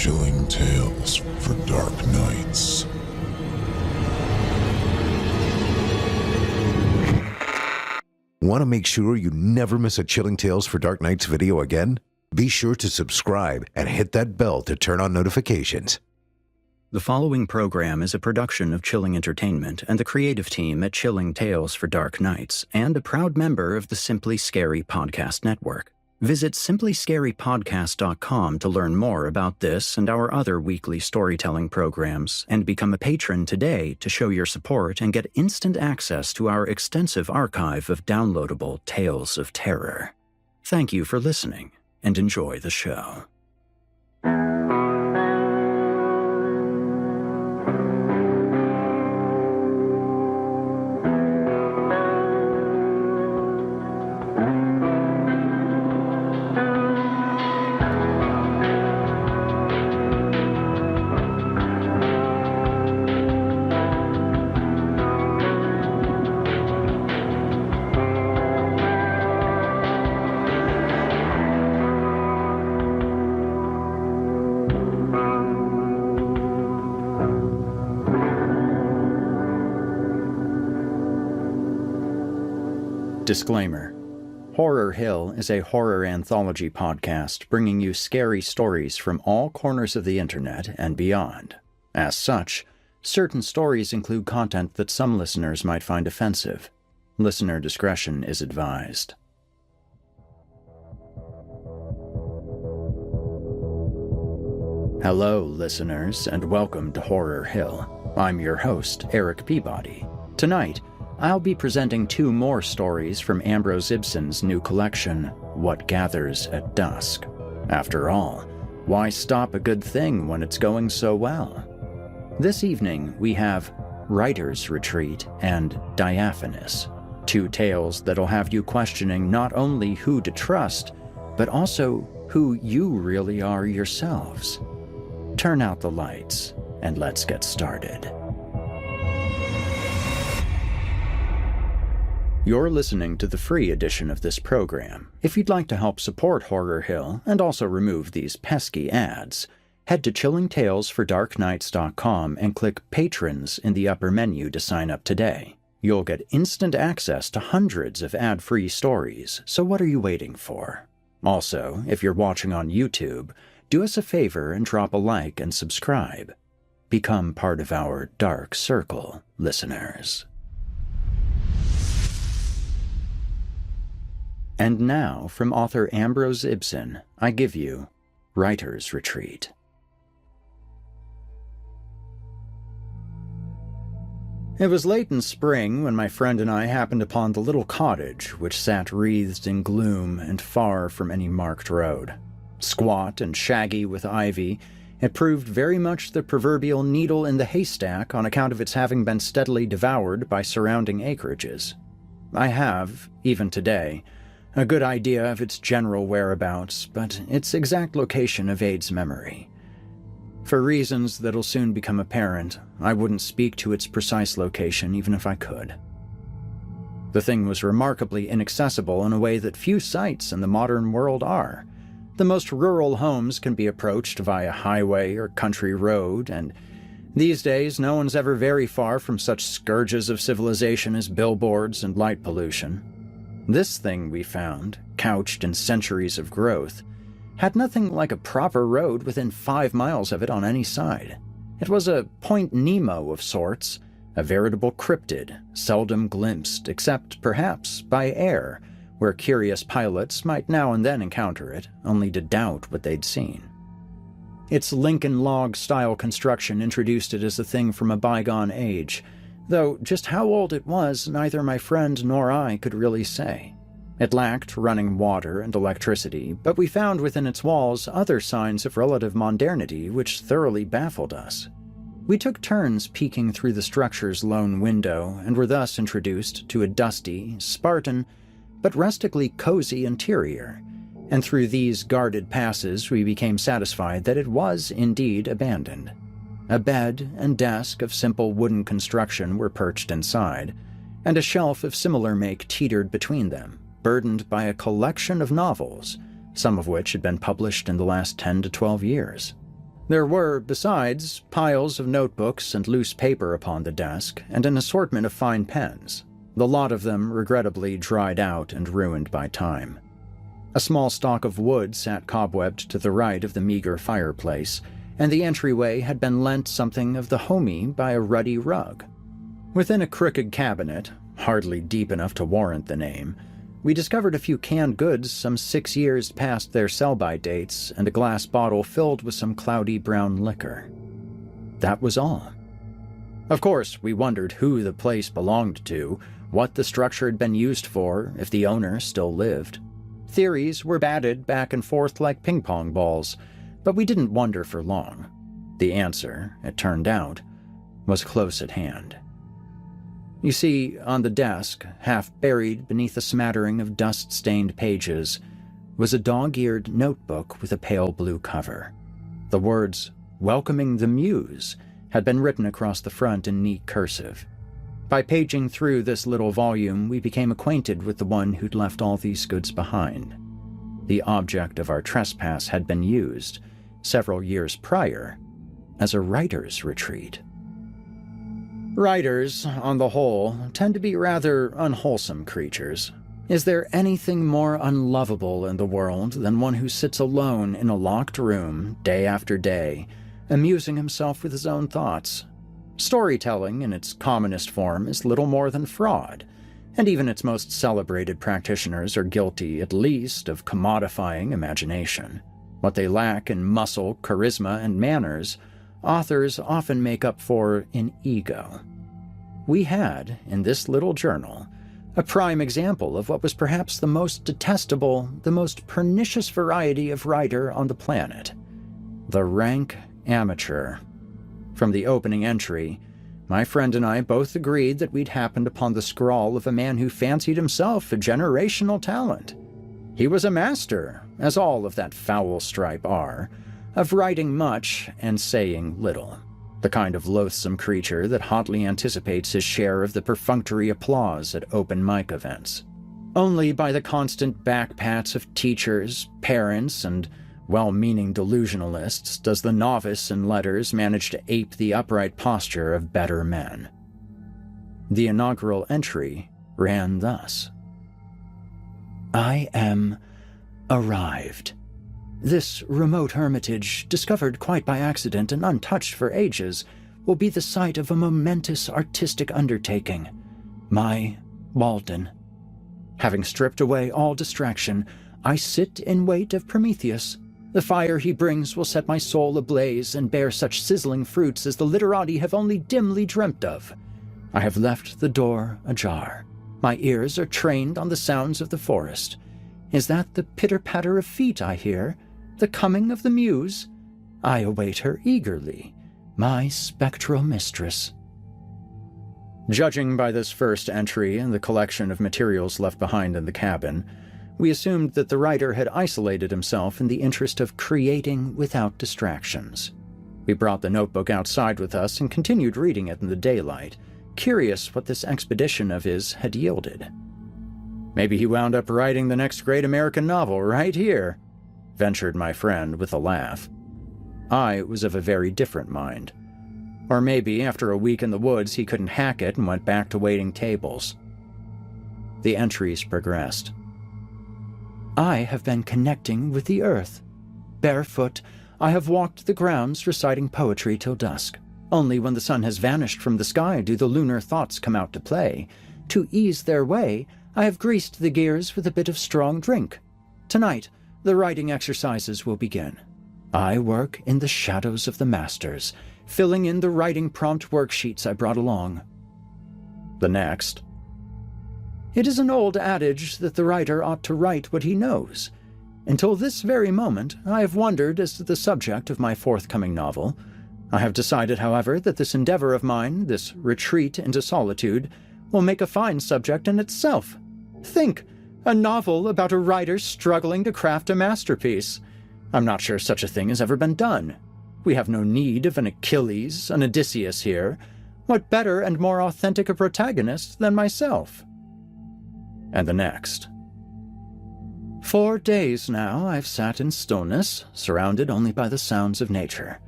Chilling tales for dark nights. Want to make sure you never miss a Chilling Tales for Dark Nights video again? Be sure to subscribe and hit that bell to turn on notifications. The following program is a production of Chilling Entertainment and the creative team at Chilling Tales for Dark Nights, and a proud member of the Simply Scary Podcast Network. Visit simplyscarypodcast.com to learn more about this and our other weekly storytelling programs, and become a patron today to show your support and get instant access to our extensive archive of downloadable tales of terror. Thank you for listening, and enjoy the show. Disclaimer. Horror Hill is a horror anthology podcast bringing you scary stories from all corners of the internet and beyond. As such, certain stories include content that some listeners might find offensive. Listener discretion is advised. Hello, listeners, and welcome to Horror Hill. I'm your host, Eric Peabody. Tonight, I'll be presenting two more stories from Ambrose Ibsen's new collection, What Gathers at Dusk. After all, why stop a good thing when it's going so well? This evening, we have Writer's Retreat and Diaphanous, two tales that'll have you questioning not only who to trust, but also who you really are yourselves. Turn out the lights, and let's get started. You're listening to the free edition of this program. If you'd like to help support Horror Hill and also remove these pesky ads, head to chillingtalesfordarknights.com and click Patrons in the upper menu to sign up today. You'll get instant access to hundreds of ad-free stories, so what are you waiting for? Also, if you're watching on YouTube, do us a favor and drop a like and subscribe. Become part of our dark circle, listeners. And now, from author Ambrose Ibsen, I give you Writer's Retreat. It was late in spring when my friend and I happened upon the little cottage which sat wreathed in gloom and far from any marked road. Squat and shaggy with ivy, it proved very much the proverbial needle in the haystack on account of its having been steadily devoured by surrounding acreages. I have, even today, a good idea of its general whereabouts, but its exact location evades memory. For reasons that'll soon become apparent, I wouldn't speak to its precise location even if I could. The thing was remarkably inaccessible in a way that few sites in the modern world are. The most rural homes can be approached via highway or country road, and these days no one's ever very far from such scourges of civilization as billboards and light pollution. This thing, we found, couched in centuries of growth, had nothing like a proper road within 5 miles of it on any side. It was a Point Nemo of sorts, a veritable cryptid, seldom glimpsed except, perhaps, by air, where curious pilots might now and then encounter it, only to doubt what they'd seen. Its Lincoln log-style construction introduced it as a thing from a bygone age, though just how old it was, neither my friend nor I could really say. It lacked running water and electricity, but we found within its walls other signs of relative modernity which thoroughly baffled us. We took turns peeking through the structure's lone window and were thus introduced to a dusty, Spartan, but rustically cozy interior, and through these guarded passes we became satisfied that it was indeed abandoned. A bed and desk of simple wooden construction were perched inside, and a shelf of similar make teetered between them, burdened by a collection of novels, some of which had been published in the last 10 to 12 years. There were, besides, piles of notebooks and loose paper upon the desk, and an assortment of fine pens, the lot of them regrettably dried out and ruined by time. A small stock of wood sat cobwebbed to the right of the meager fireplace, and the entryway had been lent something of the homey by a ruddy rug. Within a crooked cabinet, hardly deep enough to warrant the name, we discovered a few canned goods some 6 years past their sell-by dates and a glass bottle filled with some cloudy brown liquor. That was all. Of course, we wondered who the place belonged to, what the structure had been used for, if the owner still lived. Theories were batted back and forth like ping-pong balls, but we didn't wonder for long. The answer, it turned out, was close at hand. You see, on the desk, half buried beneath a smattering of dust-stained pages, was a dog-eared notebook with a pale blue cover. The words, "Welcoming the Muse," had been written across the front in neat cursive. By paging through this little volume, we became acquainted with the one who'd left all these goods behind. The object of our trespass had been used, several years prior, as a writer's retreat. Writers, on the whole, tend to be rather unwholesome creatures. Is there anything more unlovable in the world than one who sits alone in a locked room, day after day, amusing himself with his own thoughts? Storytelling, in its commonest form, is little more than fraud, and even its most celebrated practitioners are guilty, at least, of commodifying imagination. What they lack in muscle, charisma, and manners, authors often make up for in ego. We had, in this little journal, a prime example of what was perhaps the most detestable, the most pernicious variety of writer on the planet: the rank amateur. From the opening entry, my friend and I both agreed that we'd happened upon the scrawl of a man who fancied himself a generational talent. He was a master, as all of that foul stripe are, of writing much and saying little, the kind of loathsome creature that hotly anticipates his share of the perfunctory applause at open mic events. Only by the constant backpats of teachers, parents, and well-meaning delusionalists does the novice in letters manage to ape the upright posture of better men. The inaugural entry ran thus: "I am arrived. This remote hermitage, discovered quite by accident and untouched for ages, will be the site of a momentous artistic undertaking. My Walden. Having stripped away all distraction, I sit in wait of Prometheus. The fire he brings will set my soul ablaze and bear such sizzling fruits as the literati have only dimly dreamt of. I have left the door ajar. My ears are trained on the sounds of the forest. Is that the pitter-patter of feet I hear? The coming of the Muse? I await her eagerly, my spectral mistress." Judging by this first entry and the collection of materials left behind in the cabin, we assumed that the writer had isolated himself in the interest of creating without distractions. We brought the notebook outside with us and continued reading it in the daylight, curious what this expedition of his had yielded. "Maybe he wound up writing the next great American novel right here," ventured my friend with a laugh. I was of a very different mind. Or maybe, after a week in the woods, he couldn't hack it and went back to waiting tables. The entries progressed. "I have been connecting with the earth. Barefoot, I have walked the grounds reciting poetry till dusk. Only when the sun has vanished from the sky do the lunar thoughts come out to play. To ease their way, I have greased the gears with a bit of strong drink. Tonight, the writing exercises will begin. I work in the shadows of the masters, filling in the writing prompt worksheets I brought along." The next: "It is an old adage that the writer ought to write what he knows. Until this very moment, I have wondered as to the subject of my forthcoming novel. I have decided, however, that this endeavor of mine, this retreat into solitude, will make a fine subject in itself. Think! A novel about a writer struggling to craft a masterpiece. I'm not sure such a thing has ever been done. We have no need of an Achilles, an Odysseus here. What better and more authentic a protagonist than myself?" And the next: "4 days now I've sat in stillness, surrounded only by the sounds of nature.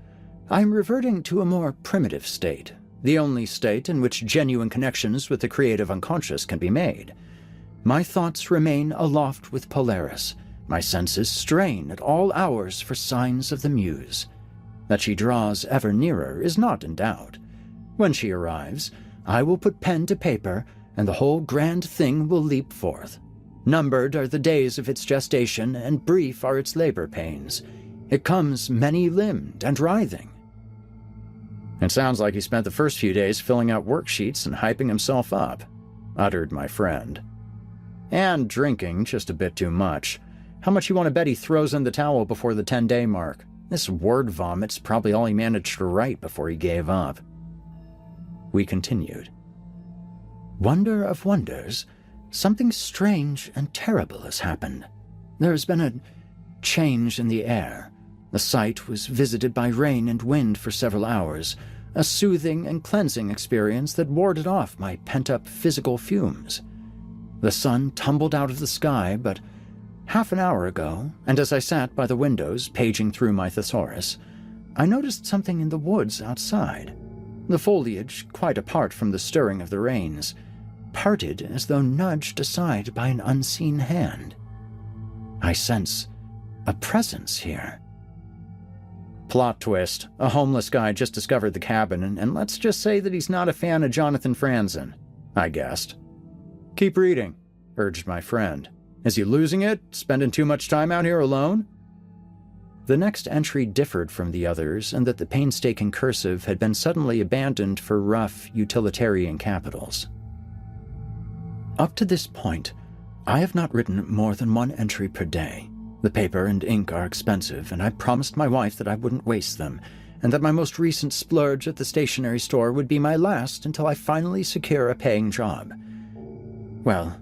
I am reverting to a more primitive state, the only state in which genuine connections with the creative unconscious can be made. My thoughts remain aloft with Polaris. My senses strain at all hours for signs of the muse. That she draws ever nearer is not in doubt. When she arrives, I will put pen to paper, and the whole grand thing will leap forth. Numbered are the days of its gestation, and brief are its labor pains. It comes many-limbed and writhing. It sounds like he spent the first few days filling out worksheets and hyping himself up, uttered my friend. And drinking just a bit too much. How much you want to bet he throws in the towel before the 10-day mark? This word vomit's probably all he managed to write before he gave up. We continued. Wonder of wonders, something strange and terrible has happened. There has been a change in the air. The site was visited by rain and wind for several hours, a soothing and cleansing experience that warded off my pent-up physical fumes. The sun tumbled out of the sky, but half an hour ago, and as I sat by the windows paging through my thesaurus, I noticed something in the woods outside. The foliage, quite apart from the stirring of the rains, parted as though nudged aside by an unseen hand. I sense a presence here. Plot twist. A homeless guy just discovered the cabin, and let's just say that he's not a fan of Jonathan Franzen, I guessed. Keep reading, urged my friend. Is he losing it? Spending too much time out here alone? The next entry differed from the others in that the painstaking cursive had been suddenly abandoned for rough, utilitarian capitals. Up to this point, I have not written more than one entry per day. The paper and ink are expensive, and I promised my wife that I wouldn't waste them, and that my most recent splurge at the stationery store would be my last until I finally secure a paying job. Well,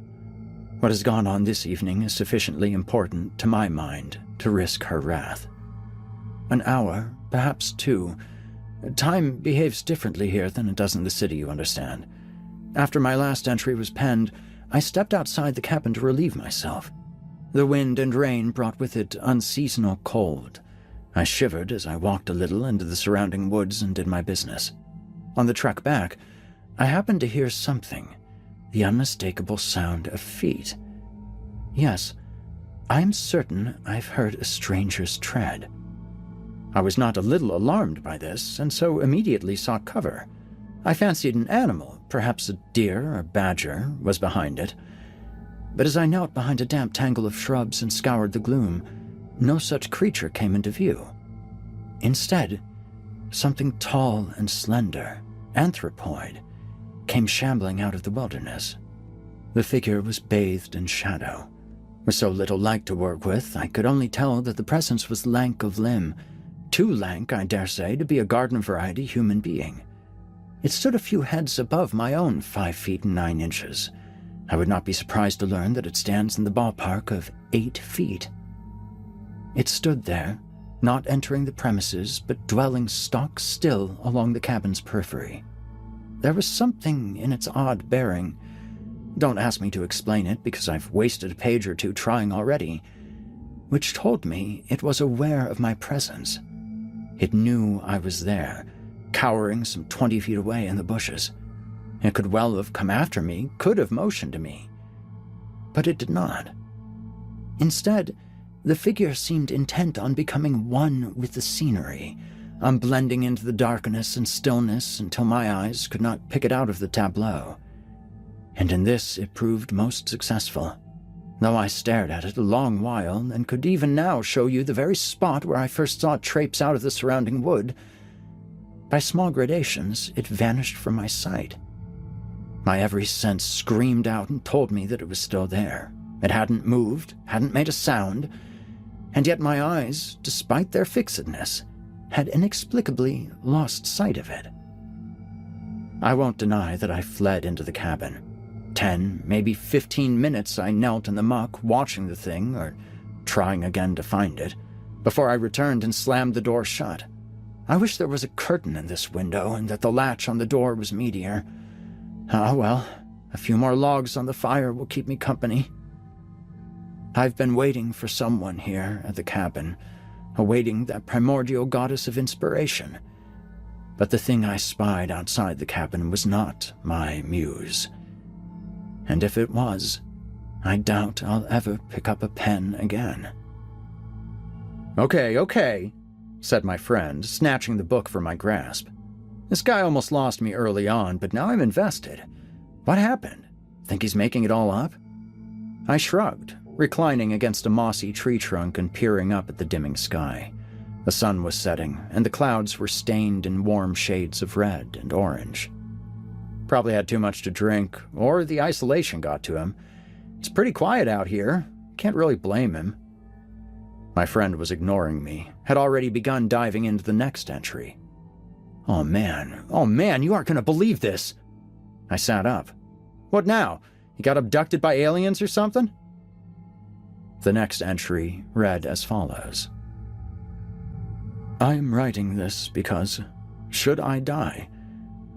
what has gone on this evening is sufficiently important, to my mind, to risk her wrath. An hour, perhaps two. Time behaves differently here than it does in the city, you understand. After my last entry was penned, I stepped outside the cabin to relieve myself. The wind and rain brought with it unseasonal cold. I shivered as I walked a little into the surrounding woods and did my business. On the trek back, I happened to hear something, the unmistakable sound of feet. Yes, I'm certain I've heard a stranger's tread. I was not a little alarmed by this, and so immediately sought cover. I fancied an animal, perhaps a deer or badger, was behind it. But as I knelt behind a damp tangle of shrubs and scoured the gloom, no such creature came into view. Instead, something tall and slender, anthropoid, came shambling out of the wilderness. The figure was bathed in shadow. With so little light to work with, I could only tell that the presence was lank of limb, too lank, I dare say, to be a garden-variety human being. It stood a few heads above my own 5 feet 9 inches. I would not be surprised to learn that it stands in the ballpark of 8 feet. It stood there, not entering the premises, but dwelling stock still along the cabin's periphery. There was something in its odd bearing. Don't ask me to explain it, because I've wasted a page or two trying already, which told me it was aware of my presence. It knew I was there, cowering some 20 feet away in the bushes. It could well have come after me, could have motioned to me. But it did not. Instead, the figure seemed intent on becoming one with the scenery, on blending into the darkness and stillness until my eyes could not pick it out of the tableau. And in this it proved most successful, though I stared at it a long while and could even now show you the very spot where I first saw it traipse out of the surrounding wood. By small gradations, it vanished from my sight. My every sense screamed out and told me that it was still there. It hadn't moved, hadn't made a sound, and yet my eyes, despite their fixedness, had inexplicably lost sight of it. I won't deny that I fled into the cabin. 10, maybe 15 minutes I knelt in the muck watching the thing, or trying again to find it, before I returned and slammed the door shut. I wish there was a curtain in this window and that the latch on the door was meteor. Ah, well, a few more logs on the fire will keep me company. I've been waiting for someone here at the cabin, awaiting that primordial goddess of inspiration, But the thing I spied outside the cabin was not my muse. And if it was, I doubt I'll ever pick up a pen again. Okay, said my friend, snatching the book from my grasp. This guy almost lost me early on, but now I'm invested. What happened? Think he's making it all up? I shrugged, reclining against a mossy tree trunk and peering up at the dimming sky. The sun was setting, and the clouds were stained in warm shades of red and orange. Probably had too much to drink, or the isolation got to him. It's pretty quiet out here. Can't really blame him. My friend was ignoring me, had already begun diving into the next entry. Oh man, you aren't going to believe this. I sat up. What now? He got abducted by aliens or something? The next entry read as follows. I am writing this because, should I die,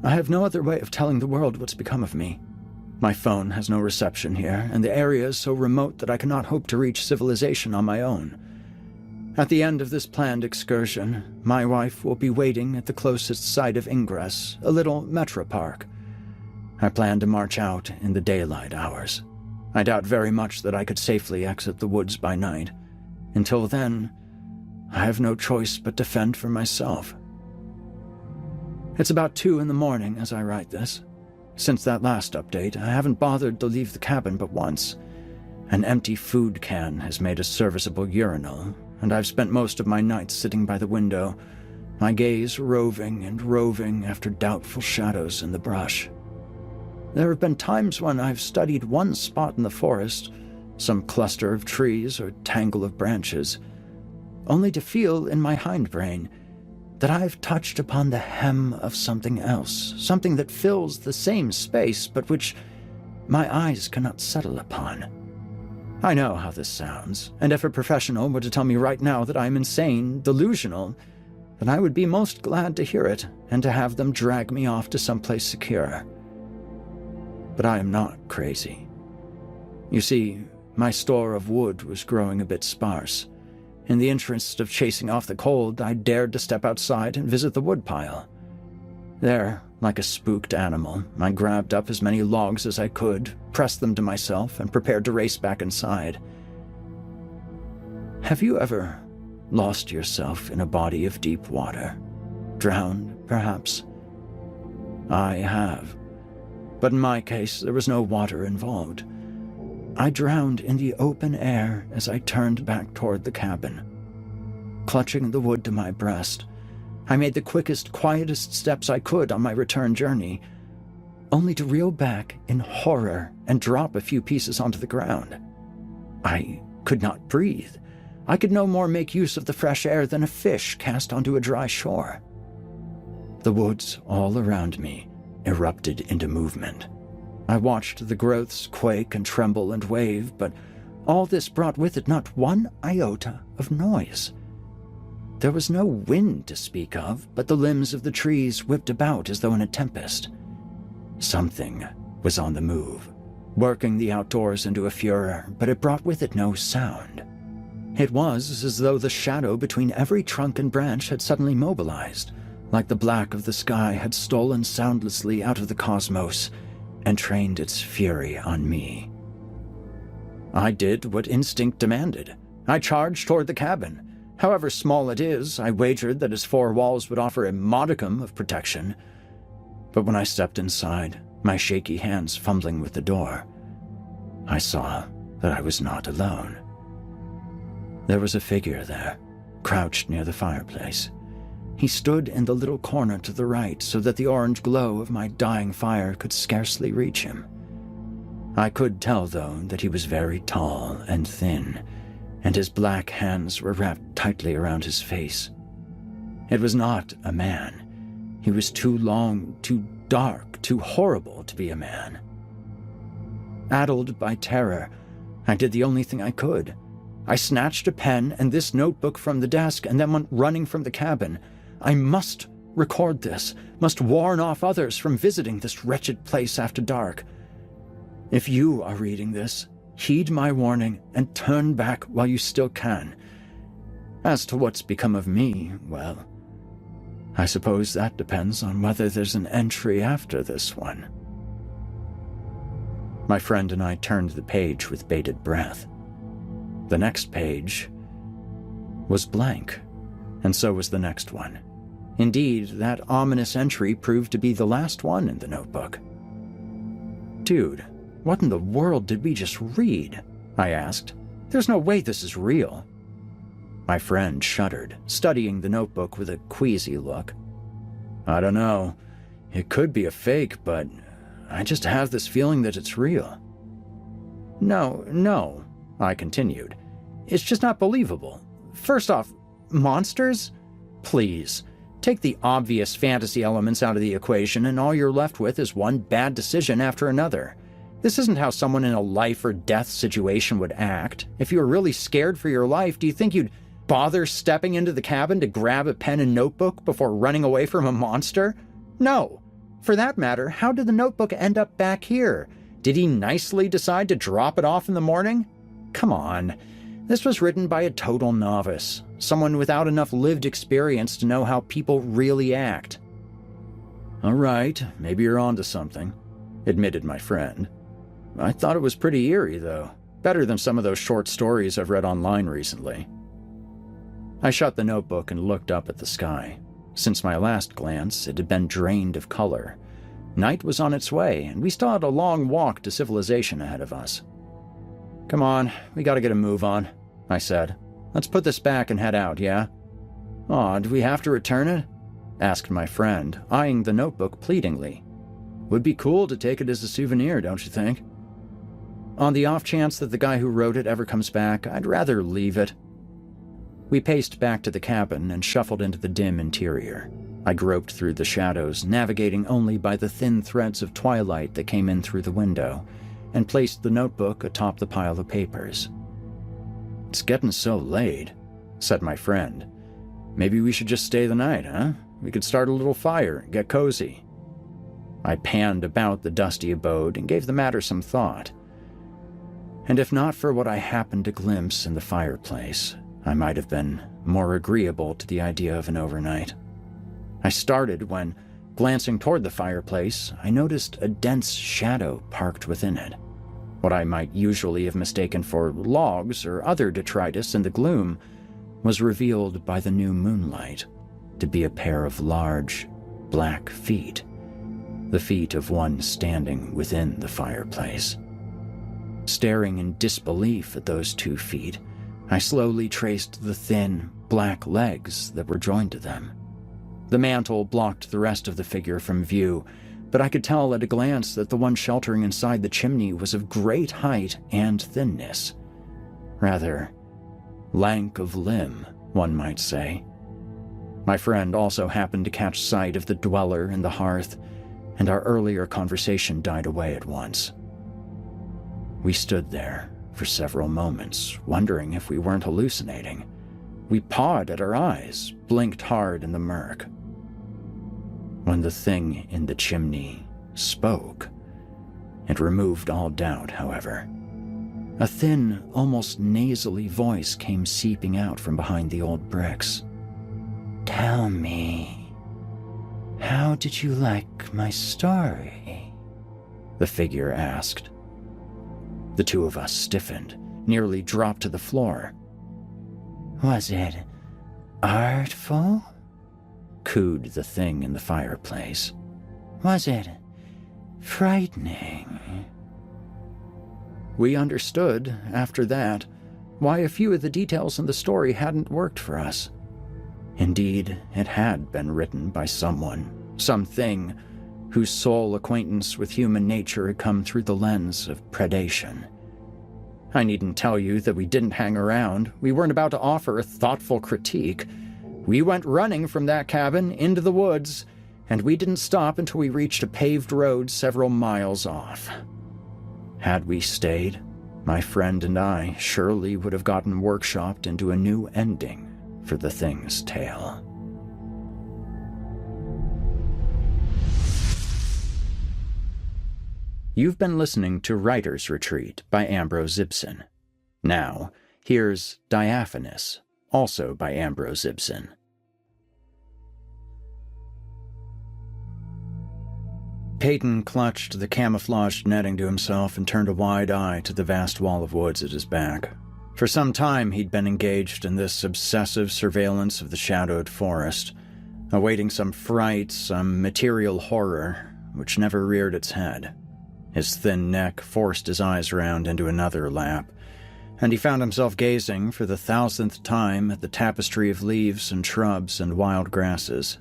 I have no other way of telling the world what's become of me. My phone has no reception here, and the area is so remote that I cannot hope to reach civilization on my own. At the end of this planned excursion, my wife will be waiting at the closest site of ingress, a little metro park. I plan to march out in the daylight hours. I doubt very much that I could safely exit the woods by night. Until then, I have no choice but to fend for myself. It's about 2 a.m. as I write this. Since that last update, I haven't bothered to leave the cabin but once. An empty food can has made a serviceable urinal, and I've spent most of my nights sitting by the window, my gaze roving and roving after doubtful shadows in the brush. There have been times when I've studied one spot in the forest, some cluster of trees or tangle of branches, only to feel in my hindbrain that I've touched upon the hem of something else, something that fills the same space but which my eyes cannot settle upon. I know how this sounds, and if a professional were to tell me right now that I'm insane, delusional, then I would be most glad to hear it and to have them drag me off to someplace secure. But I am not crazy. You see, my store of wood was growing a bit sparse. In the interest of chasing off the cold, I dared to step outside and visit the woodpile. There, like a spooked animal, I grabbed up as many logs as I could, pressed them to myself, and prepared to race back inside. Have you ever lost yourself in a body of deep water? Drowned, perhaps? I have. But in my case, there was no water involved. I drowned in the open air as I turned back toward the cabin. Clutching the wood to my breast, I made the quickest, quietest steps I could on my return journey, only to reel back in horror and drop a few pieces onto the ground. I could not breathe. I could no more make use of the fresh air than a fish cast onto a dry shore. The woods all around me erupted into movement. I watched the growths quake and tremble and wave, but all this brought with it not one iota of noise. There was no wind to speak of, but the limbs of the trees whipped about as though in a tempest. Something was on the move, working the outdoors into a furor, but it brought with it no sound. It was as though the shadow between every trunk and branch had suddenly mobilized, like the black of the sky had stolen soundlessly out of the cosmos and trained its fury on me. I did what instinct demanded. I charged toward the cabin. However small it is, I wagered that its 4 walls would offer a modicum of protection. But when I stepped inside, my shaky hands fumbling with the door, I saw that I was not alone. There was a figure there, crouched near the fireplace. He stood in the little corner to the right so that the orange glow of my dying fire could scarcely reach him. I could tell, though, that he was very tall and thin, and his black hands were wrapped tightly around his face. It was not a man. He was too long, too dark, too horrible to be a man. Addled by terror, I did the only thing I could. I snatched a pen and this notebook from the desk and then went running from the cabin. I must record this, must warn off others from visiting this wretched place after dark. If you are reading this, heed my warning and turn back while you still can. As to what's become of me, well, I suppose that depends on whether there's an entry after this one. My friend and I turned the page with bated breath. The next page was blank, and so was the next one. Indeed, that ominous entry proved to be the last one in the notebook. Dude, what in the world did we just read? I asked. There's no way this is real. My friend shuddered, studying the notebook with a queasy look. I don't know. It could be a fake, but I just have this feeling that it's real. No, I continued. It's just not believable. First off, monsters? Please, take the obvious fantasy elements out of the equation and all you're left with is one bad decision after another. This isn't how someone in a life or death situation would act. If you were really scared for your life, do you think you'd bother stepping into the cabin to grab a pen and notebook before running away from a monster? No. For that matter, how did the notebook end up back here? Did he nicely decide to drop it off in the morning? Come on. This was written by a total novice, someone without enough lived experience to know how people really act. All right, maybe you're onto something, admitted my friend. I thought it was pretty eerie, though. Better than some of those short stories I've read online recently. I shut the notebook and looked up at the sky. Since my last glance, it had been drained of color. Night was on its way, and we still had a long walk to civilization ahead of us. Come on, we gotta get a move on, I said. Let's put this back and head out, yeah? Aw, do we have to return it? Asked my friend, eyeing the notebook pleadingly. Would be cool to take it as a souvenir, don't you think? On the off chance that the guy who wrote it ever comes back, I'd rather leave it. We paced back to the cabin and shuffled into the dim interior. I groped through the shadows, navigating only by the thin threads of twilight that came in through the window, and placed the notebook atop the pile of papers. It's getting so late, said my friend. Maybe we should just stay the night, huh? We could start a little fire and get cozy. I panned about the dusty abode and gave the matter some thought. And if not for what I happened to glimpse in the fireplace, I might have been more agreeable to the idea of an overnight. I started when, glancing toward the fireplace, I noticed a dense shadow parked within it. What I might usually have mistaken for logs or other detritus in the gloom was revealed by the new moonlight to be a pair of large, black feet, the feet of one standing within the fireplace. Staring in disbelief at those 2 feet, I slowly traced the thin, black legs that were joined to them. The mantle blocked the rest of the figure from view, but I could tell at a glance that the one sheltering inside the chimney was of great height and thinness. Rather, lank of limb, one might say. My friend also happened to catch sight of the dweller in the hearth, and our earlier conversation died away at once. We stood there for several moments, wondering if we weren't hallucinating. We pawed at our eyes, blinked hard in the murk. When the thing in the chimney spoke, it removed all doubt, however. A thin, almost nasally voice came seeping out from behind the old bricks. Tell me, how did you like my story? The figure asked. The 2 of us stiffened, nearly dropped to the floor. Was it artful? Cooed the thing in the fireplace. Was it frightening? We understood, after that, why a few of the details in the story hadn't worked for us. Indeed, it had been written by someone, something, whose sole acquaintance with human nature had come through the lens of predation. I needn't tell you that we didn't hang around. We weren't about to offer a thoughtful critique. We went running from that cabin into the woods, and we didn't stop until we reached a paved road several miles off. Had we stayed, my friend and I surely would have gotten workshopped into a new ending for the thing's tale. You've been listening to Writer's Retreat by Ambrose Ibsen. Now, here's Diaphanous, also by Ambrose Ibsen. Peyton clutched the camouflaged netting to himself and turned a wide eye to the vast wall of woods at his back. For some time he'd been engaged in this obsessive surveillance of the shadowed forest, awaiting some fright, some material horror, which never reared its head. His thin neck forced his eyes round into another lap, and he found himself gazing for the 1,000th time at the tapestry of leaves and shrubs and wild grasses.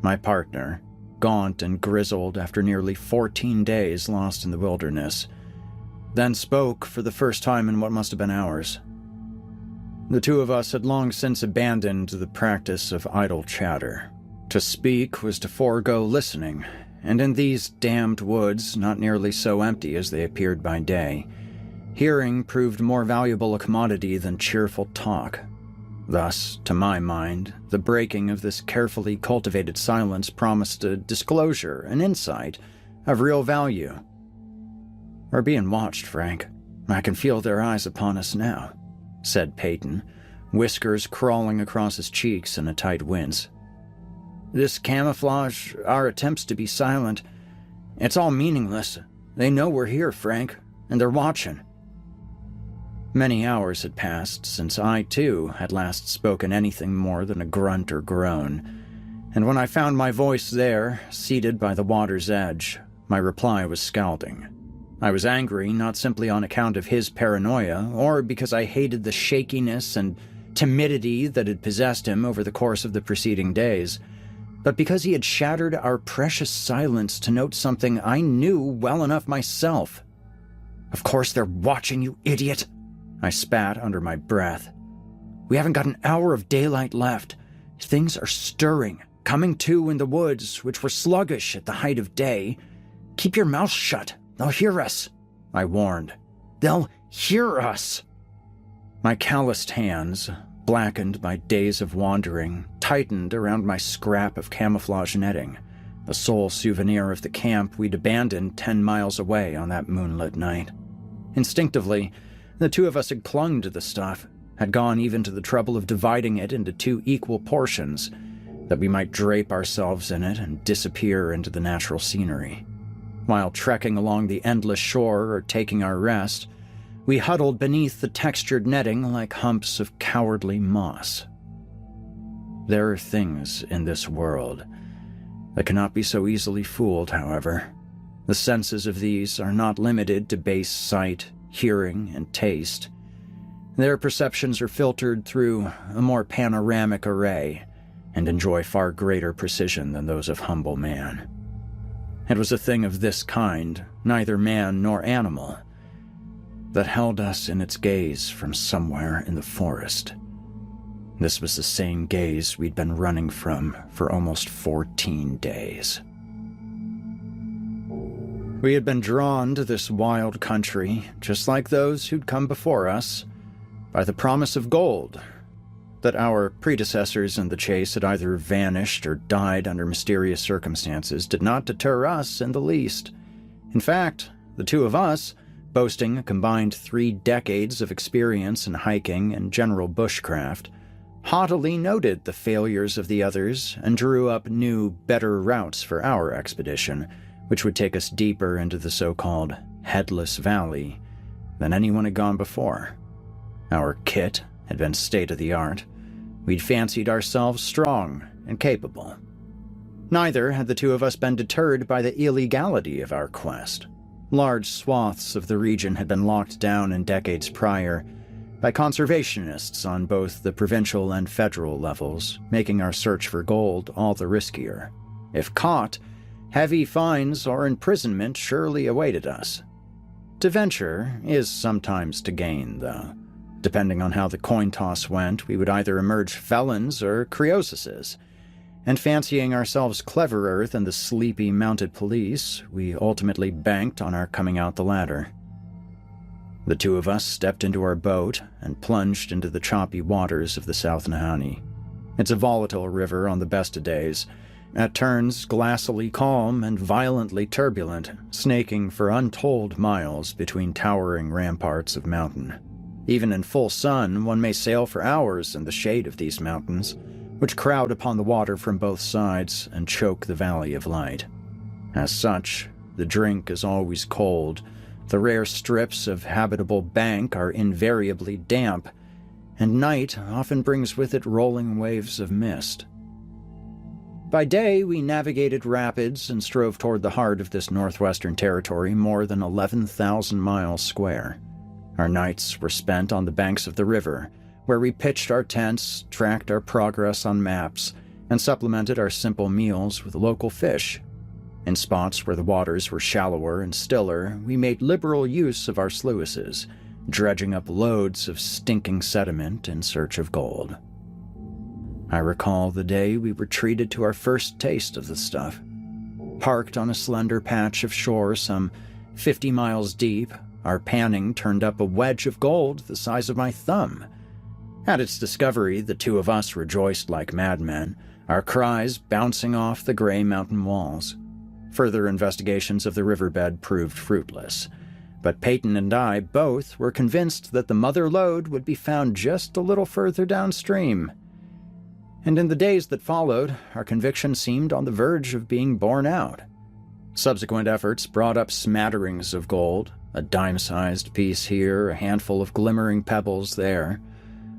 My partner, gaunt and grizzled after nearly 14 days lost in the wilderness, then spoke for the first time in what must have been hours. The two of us had long since abandoned the practice of idle chatter. To speak was to forego listening, and in these damned woods, not nearly so empty as they appeared by day, hearing proved more valuable a commodity than cheerful talk. Thus, to my mind, the breaking of this carefully cultivated silence promised a disclosure, an insight, of real value. "We're being watched, Frank. I can feel their eyes upon us now," said Peyton, whiskers crawling across his cheeks in a tight wince. "This camouflage, our attempts to be silent, it's all meaningless. They know we're here, Frank, and they're watching." Many hours had passed since I, too, had last spoken anything more than a grunt or groan, and when I found my voice there, seated by the water's edge, my reply was scalding. I was angry not simply on account of his paranoia, or because I hated the shakiness and timidity that had possessed him over the course of the preceding days, but because he had shattered our precious silence to note something I knew well enough myself. "Of course they're watching, you idiot," I spat under my breath. "We haven't got an hour of daylight left. Things are stirring, coming to in the woods, which were sluggish at the height of day. Keep your mouth shut. They'll hear us," I warned. "They'll hear us." My calloused hands, blackened by days of wandering, tightened around my scrap of camouflage netting, the sole souvenir of the camp we'd abandoned 10 miles away on that moonlit night. Instinctively, the two of us had clung to the stuff, had gone even to the trouble of dividing it into 2 equal portions, that we might drape ourselves in it and disappear into the natural scenery. While trekking along the endless shore or taking our rest, we huddled beneath the textured netting like humps of cowardly moss. There are things in this world that cannot be so easily fooled, however. The senses of these are not limited to base sight, hearing, and taste. Their perceptions are filtered through a more panoramic array and enjoy far greater precision than those of humble man. It was a thing of this kind, neither man nor animal, that held us in its gaze from somewhere in the forest. This was the same gaze we'd been running from for almost 14 days. We had been drawn to this wild country, just like those who'd come before us, by the promise of gold. That our predecessors in the chase had either vanished or died under mysterious circumstances did not deter us in the least. In fact, the two of us, boasting a combined 3 decades of experience in hiking and general bushcraft, haughtily noted the failures of the others and drew up new, better routes for our expedition, which would take us deeper into the so-called Headless Valley than anyone had gone before. Our kit had been state-of-the-art. We'd fancied ourselves strong and capable. Neither had the two of us been deterred by the illegality of our quest. Large swaths of the region had been locked down in decades prior by conservationists on both the provincial and federal levels, making our search for gold all the riskier. If caught, heavy fines or imprisonment surely awaited us. To venture is sometimes to gain, though. Depending on how the coin toss went, we would either emerge felons or Creosises, and fancying ourselves cleverer than the sleepy mounted police, we ultimately banked on our coming out the latter. The two of us stepped into our boat and plunged into the choppy waters of the South Nahanni. It's a volatile river on the best of days, at turns glassily calm and violently turbulent, snaking for untold miles between towering ramparts of mountain. Even in full sun, one may sail for hours in the shade of these mountains, which crowd upon the water from both sides and choke the Valley of Light. As such, the drink is always cold, the rare strips of habitable bank are invariably damp, and night often brings with it rolling waves of mist. By day, we navigated rapids and strove toward the heart of this northwestern territory, more than 11,000 miles square. Our nights were spent on the banks of the river, where we pitched our tents, tracked our progress on maps, and supplemented our simple meals with local fish. In spots where the waters were shallower and stiller, we made liberal use of our sluices, dredging up loads of stinking sediment in search of gold. I recall the day we were treated to our first taste of the stuff. Parked on a slender patch of shore some 50 miles deep, our panning turned up a wedge of gold the size of my thumb. At its discovery, the two of us rejoiced like madmen, our cries bouncing off the gray mountain walls. Further investigations of the riverbed proved fruitless, but Peyton and I both were convinced that the mother lode would be found just a little further downstream. And in the days that followed, our conviction seemed on the verge of being borne out. Subsequent efforts brought up smatterings of gold, a dime-sized piece here, a handful of glimmering pebbles there.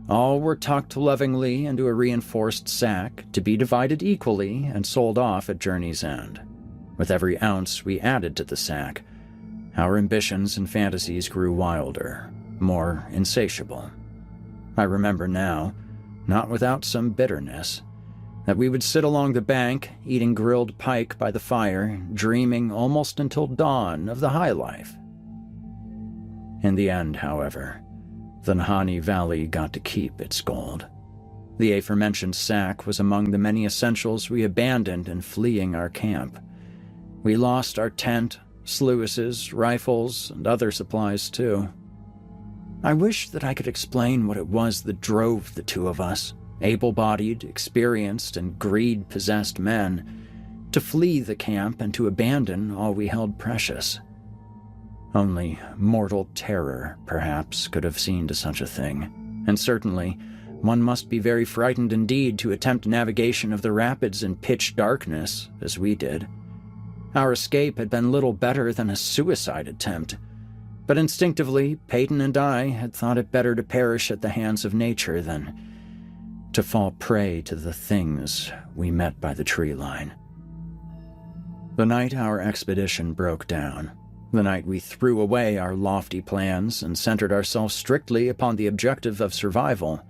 All were tucked lovingly into a reinforced sack to be divided equally and sold off at journey's end. With every ounce we added to the sack, our ambitions and fantasies grew wilder, more insatiable. I remember now, not without some bitterness, that we would sit along the bank, eating grilled pike by the fire, dreaming almost until dawn of the high life. In the end, however, the Nahanni Valley got to keep its gold. The aforementioned sack was among the many essentials we abandoned in fleeing our camp. We lost our tent, sluices, rifles, and other supplies too. I wish that I could explain what it was that drove the two of us, able-bodied, experienced, and greed-possessed men, to flee the camp and to abandon all we held precious. Only mortal terror, perhaps, could have seen to such a thing, and certainly one must be very frightened indeed to attempt navigation of the rapids in pitch darkness, as we did. Our escape had been little better than a suicide attempt, but instinctively, Peyton and I had thought it better to perish at the hands of nature than to fall prey to the things we met by the tree line. The night our expedition broke down, the night we threw away our lofty plans and centered ourselves strictly upon the objective of survival,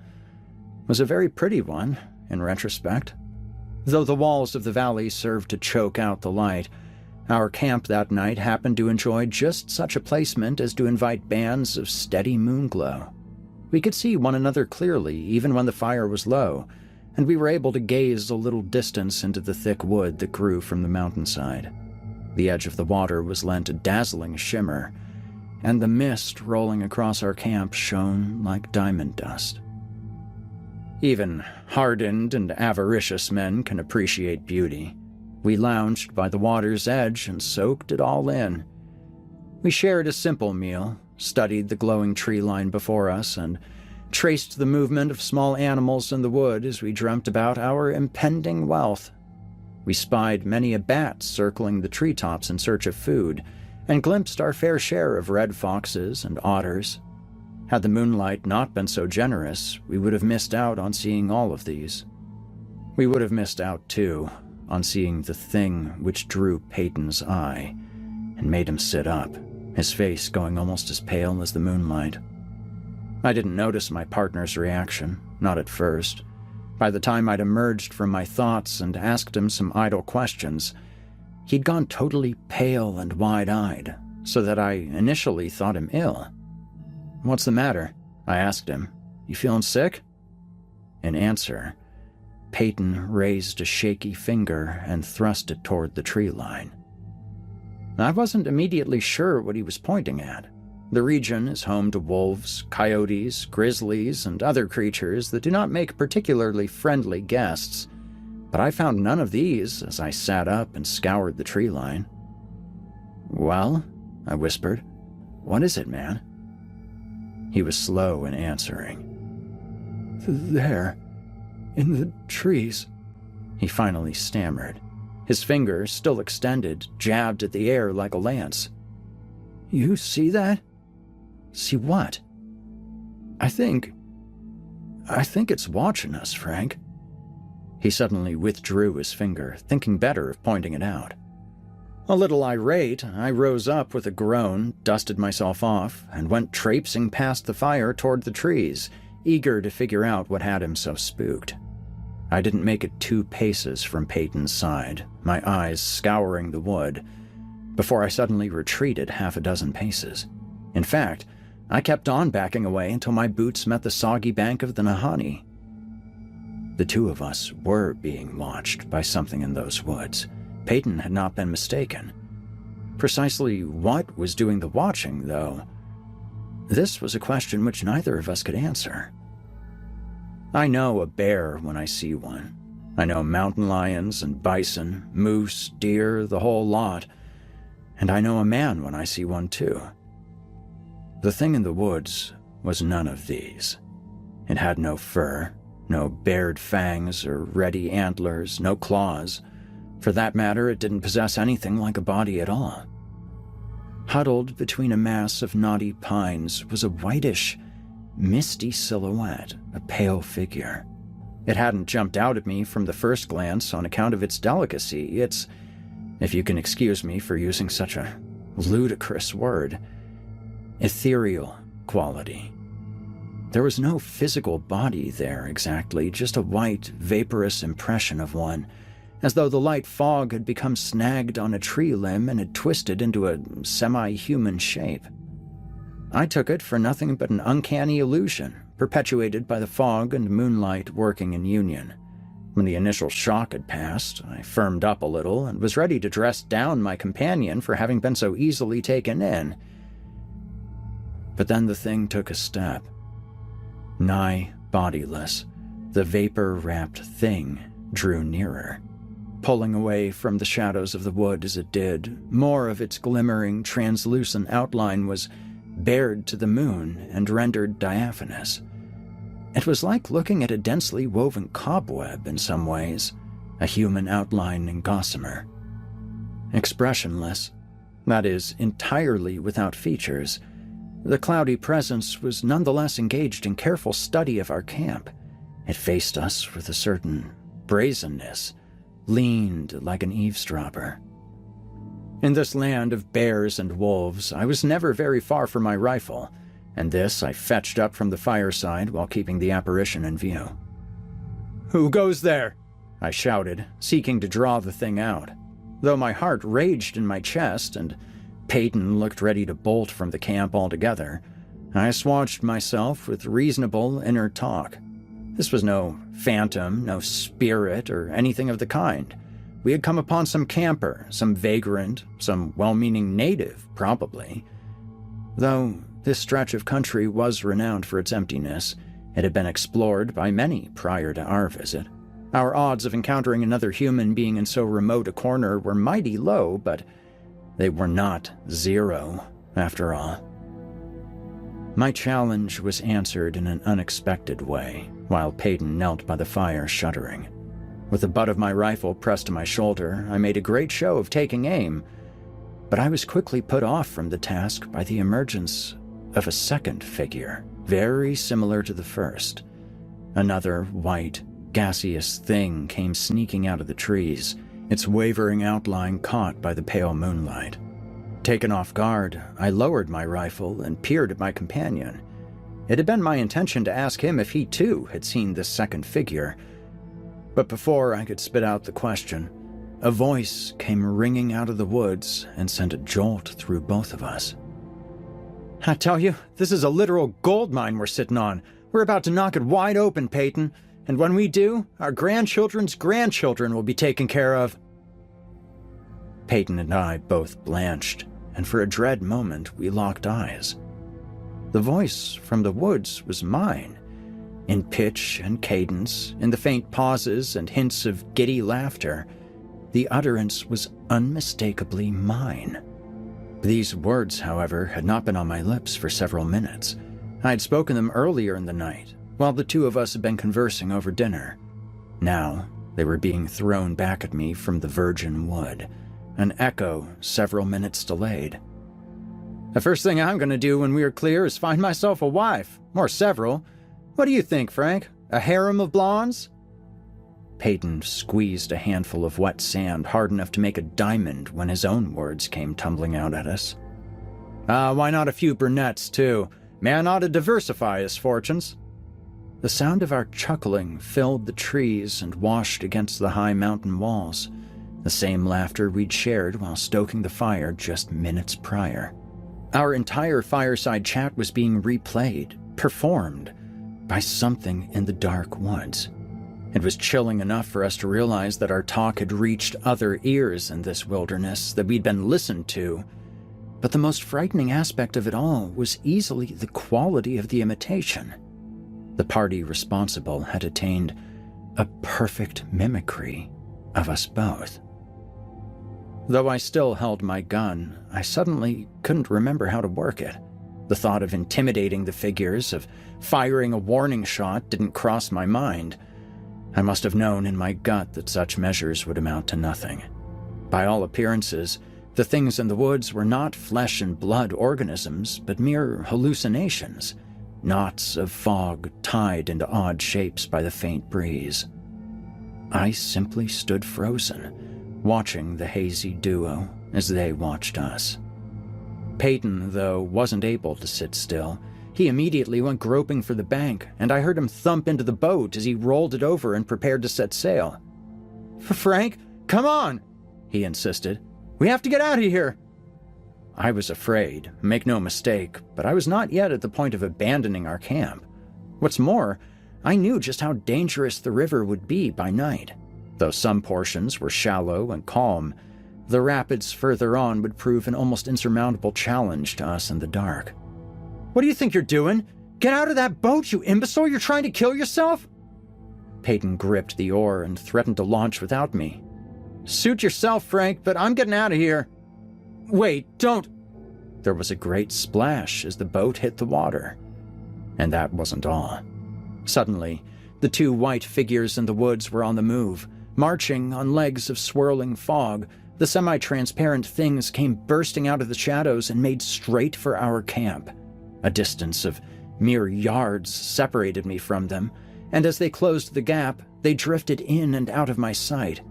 was a very pretty one, in retrospect. Though the walls of the valley served to choke out the light, our camp that night happened to enjoy just such a placement as to invite bands of steady moonglow. We could see one another clearly, even when the fire was low, and we were able to gaze a little distance into the thick wood that grew from the mountainside. The edge of the water was lent a dazzling shimmer, and the mist rolling across our camp shone like diamond dust. Even hardened and avaricious men can appreciate beauty. We lounged by the water's edge and soaked it all in. We shared a simple meal, studied the glowing tree line before us, and traced the movement of small animals in the wood as we dreamt about our impending wealth. We spied many a bat circling the treetops in search of food, and glimpsed our fair share of red foxes and otters. Had the moonlight not been so generous, we would have missed out on seeing all of these. We would have missed out, too, on seeing the thing which drew Peyton's eye and made him sit up, his face going almost as pale as the moonlight. I didn't notice my partner's reaction, not at first. By the time I'd emerged from my thoughts and asked him some idle questions, he'd gone totally pale and wide-eyed, so that I initially thought him ill. "What's the matter?" I asked him. "You feeling sick?" In answer, Peyton raised a shaky finger and thrust it toward the tree line. I wasn't immediately sure what he was pointing at. The region is home to wolves, coyotes, grizzlies, and other creatures that do not make particularly friendly guests, but I found none of these as I sat up and scoured the tree line. "Well," I whispered, "what is it, man?" He was slow in answering. "There, in the trees," he finally stammered, His finger, still extended, jabbed at the air like a lance. "You see that?" "See what?" I think it's watching us, Frank." He suddenly withdrew his finger, thinking better of pointing it out. A little irate, I rose up with a groan, dusted myself off, and went traipsing past the fire toward the trees, eager to figure out what had him so spooked. I didn't make it 2 paces from Peyton's side, my eyes scouring the wood, before I suddenly retreated 6 paces. In fact, I kept on backing away until my boots met the soggy bank of the Nahanni. The 2 of us were being watched by something in those woods. Peyton had not been mistaken. Precisely what was doing the watching, though? This was a question which neither of us could answer. I know a bear when I see one. I know mountain lions and bison, moose, deer, the whole lot. And I know a man when I see one too. The thing in the woods was none of these. It had no fur, no bared fangs or ready antlers, no claws. For that matter, it didn't possess anything like a body at all. Huddled between a mass of knotty pines was a whitish, misty silhouette, a pale figure. It hadn't jumped out at me from the first glance on account of its delicacy. Its, if you can excuse me for using such a ludicrous word, ethereal quality. There was no physical body there exactly, just a white, vaporous impression of one, as though the light fog had become snagged on a tree limb and had twisted into a semi-human shape. I took it for nothing but an uncanny illusion, perpetuated by the fog and moonlight working in union. When the initial shock had passed, I firmed up a little and was ready to dress down my companion for having been so easily taken in. But then the thing took a step. Nigh bodiless, the vapor-wrapped thing drew nearer. Pulling away from the shadows of the wood as it did, more of its glimmering, translucent outline was bared to the moon and rendered diaphanous. It was like looking at a densely woven cobweb in some ways, a human outline in gossamer. Expressionless, that is, entirely without features, the cloudy presence was nonetheless engaged in careful study of our camp. It faced us with a certain brazenness, leaned like an eavesdropper. In this land of bears and wolves, I was never very far from my rifle, and this I fetched up from the fireside while keeping the apparition in view. "Who goes there?" I shouted, seeking to draw the thing out, though my heart raged in my chest and Peyton looked ready to bolt from the camp altogether. I assuaged myself with reasonable inner talk. This was no phantom, no spirit, or anything of the kind. We had come upon some camper, some vagrant, some well-meaning native, probably. Though this stretch of country was renowned for its emptiness, it had been explored by many prior to our visit. Our odds of encountering another human being in so remote a corner were mighty low, but they were not 0, after all. My challenge was answered in an unexpected way, while Peyton knelt by the fire shuddering. With the butt of my rifle pressed to my shoulder, I made a great show of taking aim, but I was quickly put off from the task by the emergence of a second figure, very similar to the first. Another white, gaseous thing came sneaking out of the trees, its wavering outline caught by the pale moonlight. Taken off guard, I lowered my rifle and peered at my companion. It had been my intention to ask him if he too had seen this second figure, but before I could spit out the question, a voice came ringing out of the woods and sent a jolt through both of us. "I tell you, this is a literal gold mine we're sitting on. We're about to knock it wide open, Peyton, and when we do, our grandchildren's grandchildren will be taken care of." Peyton and I both blanched, and for a dread moment we locked eyes. The voice from the woods was mine. In pitch and cadence, in the faint pauses and hints of giddy laughter, the utterance was unmistakably mine. These words, however, had not been on my lips for several minutes. I had spoken them earlier in the night, while the 2 of us had been conversing over dinner. Now, They were being thrown back at me from the virgin wood, an echo several minutes delayed. The first thing I'm going to do when we are clear is find myself a wife, or several. What do you think, Frank? A harem of blondes? Peyton squeezed a handful of wet sand hard enough to make a diamond when his own words came tumbling out at us. Why not a few brunettes, too? Man ought to diversify his fortunes. The sound of our chuckling filled the trees and washed against the high mountain walls, the same laughter we'd shared while stoking the fire just minutes prior. Our entire fireside chat was being replayed, performed, by something in the dark woods. It was chilling enough for us to realize that our talk had reached other ears in this wilderness, that we'd been listened to. But the most frightening aspect of it all was easily the quality of the imitation. The party responsible had attained a perfect mimicry of us both. Though I still held my gun, I suddenly couldn't remember how to work it. The thought of intimidating the figures, of firing a warning shot, didn't cross my mind. I must have known in my gut that such measures would amount to nothing. By all appearances, the things in the woods were not flesh and blood organisms, but mere hallucinations, knots of fog tied into odd shapes by the faint breeze. I simply stood frozen, watching the hazy duo as they watched us. Peyton, though, wasn't able to sit still. He immediately went groping for the bank, and I heard him thump into the boat as he rolled it over and prepared to set sail. "Frank, come on," he insisted. "We have to get out of here." I was afraid, make no mistake, but I was not yet at the point of abandoning our camp. What's more, I knew just how dangerous the river would be by night. Though some portions were shallow and calm, the rapids further on would prove an almost insurmountable challenge to us in the dark. "What do you think you're doing? Get out of that boat, you imbecile! You're trying to kill yourself!" Peyton gripped the oar and threatened to launch without me. "Suit yourself, Frank, but I'm getting out of here." "Wait, don't—" There was a great splash as the boat hit the water. And that wasn't all. Suddenly, the two white figures in the woods were on the move. Marching on legs of swirling fog, the semi-transparent things came bursting out of the shadows and made straight for our camp. A distance of mere yards separated me from them, and as they closed the gap, they drifted in and out of my sight.